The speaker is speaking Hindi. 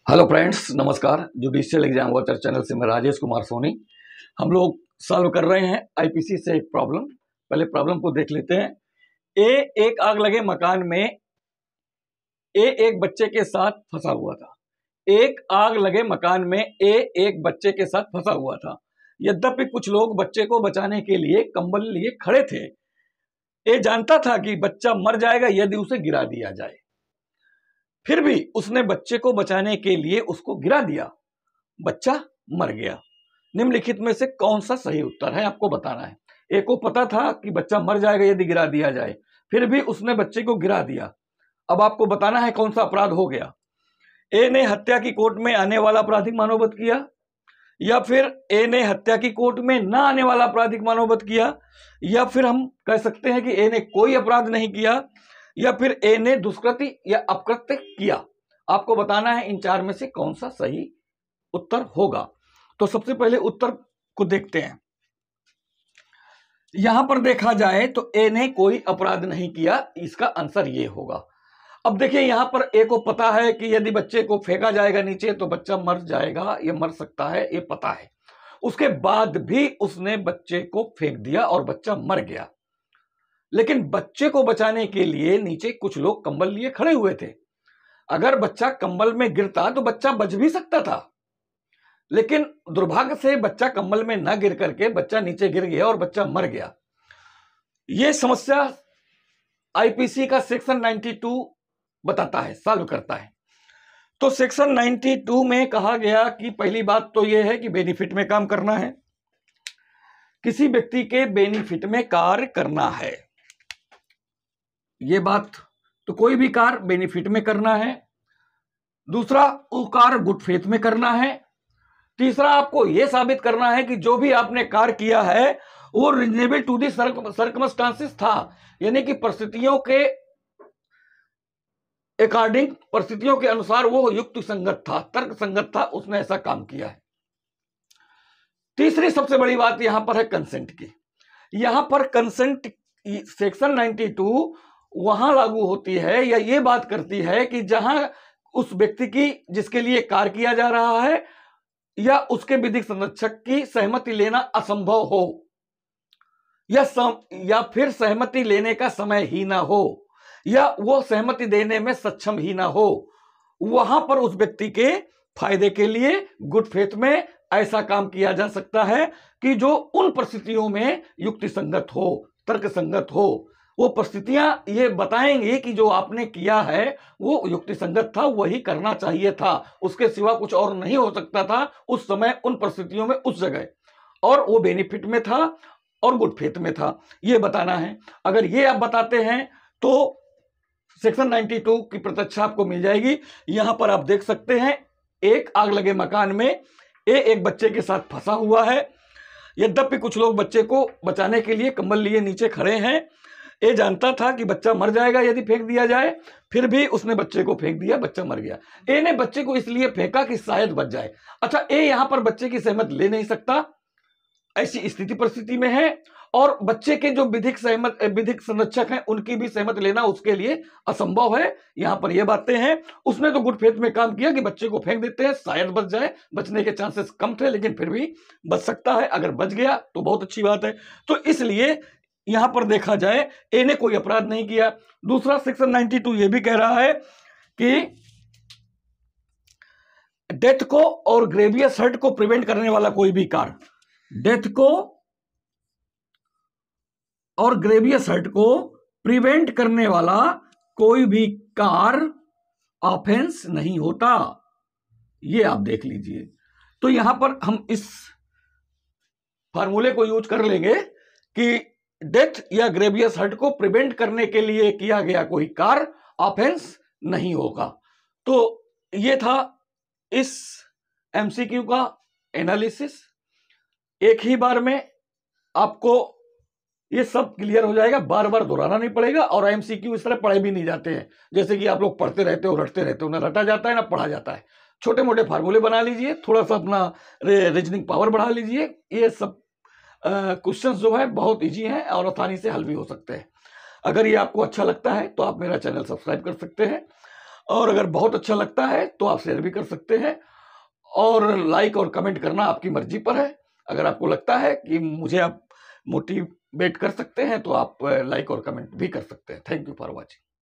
हेलो फ्रेंड्स, नमस्कार। जुडिशियल एग्जाम वॉचर चैनल से मैं राजेश कुमार सोनी। हम लोग सॉल्व कर रहे हैं आईपीसी से एक प्रॉब्लम। पहले प्रॉब्लम को देख लेते हैं। एक आग लगे मकान में एक बच्चे के साथ फंसा हुआ था। एक आग लगे मकान में एक बच्चे के साथ फंसा हुआ था। यद्यपि कुछ लोग बच्चे को बचाने के लिए कंबल लिए खड़े थे। ए जानता था कि बच्चा मर जाएगा यदि उसे गिरा दिया जाए, फिर भी उसने बच्चे को बचाने के लिए उसको गिरा दिया। बच्चा मर गया। निम्नलिखित में से कौन सा सही उत्तर है, आपको बताना है। ए को पता था कि बच्चा मर जाएगा यदि गिरा दिया जाए, फिर भी उसने बच्चे को गिरा दिया। अब आपको बताना है कौन सा अपराध हो गया। ए ने हत्या की कोर्ट में आने वाला आपराधिक मानववध किया, या फिर ए ने हत्या की कोर्ट में ना आने वाला आपराधिक मानववध किया, या फिर हम कह सकते हैं कि ए ने कोई अपराध नहीं किया, या फिर ए ने दुष्कृत्य या अपकृत्य किया। आपको बताना है इन चार में से कौन सा सही उत्तर होगा। तो सबसे पहले उत्तर को देखते हैं। यहां पर देखा जाए तो ए ने कोई अपराध नहीं किया, इसका आंसर ये होगा। अब देखिए यहां पर ए को पता है कि यदि बच्चे को फेंका जाएगा नीचे तो बच्चा मर जाएगा, ये मर सकता है, ये पता है। उसके बाद भी उसने बच्चे को फेंक दिया और बच्चा मर गया। लेकिन बच्चे को बचाने के लिए नीचे कुछ लोग कंबल लिए खड़े हुए थे। अगर बच्चा कंबल में गिरता तो बच्चा बच भी सकता था, लेकिन दुर्भाग्य से बच्चा कंबल में न गिर करके बच्चा नीचे गिर गया और बच्चा मर गया। यह समस्या आईपीसी का सेक्शन 92 बताता है, सॉल्व करता है। तो सेक्शन 92 में कहा गया कि पहली बात तो यह है कि बेनिफिट में काम करना है, किसी व्यक्ति के बेनिफिट में कार्य करना है। यह बात तो कोई भी कार्य बेनिफिट में करना है। दूसरा, वो कार्य गुड फेथ में करना है। तीसरा, आपको यह साबित करना है कि जो भी आपने कार्य किया है वो रीजनेबल टू दी सर्कमस्टांसेस था, यानी कि परिस्थितियों के अकॉर्डिंग, परिस्थितियों के अनुसार वो युक्त संगत था, तर्क संगत था, उसने ऐसा काम किया है। तीसरी सबसे बड़ी बात यहां पर है कंसेंट की। यहां पर कंसेंट सेक्शन 92 वहां लागू होती है या ये बात करती है कि जहां उस व्यक्ति की जिसके लिए कार्य किया जा रहा है या उसके विधिक संरक्षक की सहमति लेना असंभव हो, या फिर सहमति लेने का समय ही ना हो, या वो सहमति देने में सक्षम ही ना हो, वहां पर उस व्यक्ति के फायदे के लिए गुड फेथ में ऐसा काम किया जा सकता है कि जो उन परिस्थितियों में युक्ति संगत हो, तर्क संगत हो। वो परिस्थितियां ये बताएंगी कि जो आपने किया है वो युक्ति संगत था, वही करना चाहिए था, उसके सिवा कुछ और नहीं हो सकता था उस समय, उन परिस्थितियों में, उस जगह, और वो बेनिफिट में था और गुड फेथ में था, ये बताना है। अगर ये आप बताते हैं तो सेक्शन 92 की प्रत्यक्षा आपको मिल जाएगी। यहां पर आप देख सकते हैं, एक आग लगे मकान में एक बच्चे के साथ फंसा हुआ है। यद्यपि कुछ लोग बच्चे को बचाने के लिए कंबल लिए नीचे खड़े हैं। ए जानता था कि बच्चा मर जाएगा यदि फेंक दिया जाए, फिर भी उसने बच्चे को फेंक दिया, बच्चा मर गया। ए ने बच्चे को इसलिए फेंका कि शायद बच जाए। अच्छा, ए यहां पर बच्चे की सहमति ले नहीं सकता, ऐसी स्थिति परिस्थिति में है, और बच्चे के जो विधिक संरक्षक हैं उनकी भी सहमति लेना उसके लिए असंभव है। यहां पर ये बातें हैं। उसने तो गुड फेथ में काम किया कि बच्चे को फेंक देते हैं, शायद बच जाए, बचने के चांसेस कम थे लेकिन फिर भी बच सकता है। अगर बच गया तो बहुत अच्छी बात है। तो इसलिए यहां पर देखा जाए ए ने कोई अपराध नहीं किया। दूसरा, सेक्शन 92 ये भी कह रहा है कि डेथ को और ग्रेवियस हर्ट को प्रिवेंट करने वाला कोई भी कार्य, डेथ को और ग्रेवियस हर्ट को प्रिवेंट करने वाला कोई भी कार्य ऑफेंस नहीं होता। ये आप देख लीजिए। तो यहां पर हम इस फार्मूले को यूज कर लेंगे कि डेथ या ग्रेवियस हर्ट को प्रिवेंट करने के लिए किया गया कोई कार्य ऑफेंस नहीं होगा। तो ये था इस एमसीक्यू का एनालिसिस। एक ही बार में आपको ये सब क्लियर हो जाएगा, बार बार दोहराना नहीं पड़ेगा। और एमसीक्यू इस तरह पढ़े भी नहीं जाते हैं, जैसे कि आप लोग पढ़ते रहते हो, रटते रहते हो, ना रटा जाता है ना पढ़ा जाता है। छोटे मोटे फार्मूले बना लीजिए, थोड़ा सा अपना रीजनिंग पावर बढ़ा लीजिए। ये सब क्वेश्चंस जो है बहुत इजी हैं और आसानी से हल भी हो सकते हैं। अगर ये आपको अच्छा लगता है तो आप मेरा चैनल सब्सक्राइब कर सकते हैं। और अगर बहुत अच्छा लगता है तो आप शेयर भी कर सकते हैं, और लाइक और कमेंट करना आपकी मर्जी पर है। अगर आपको लगता है कि मुझे आप मोटिवेट कर सकते हैं तो आप लाइक और कमेंट भी कर सकते हैं। Thank you for watching.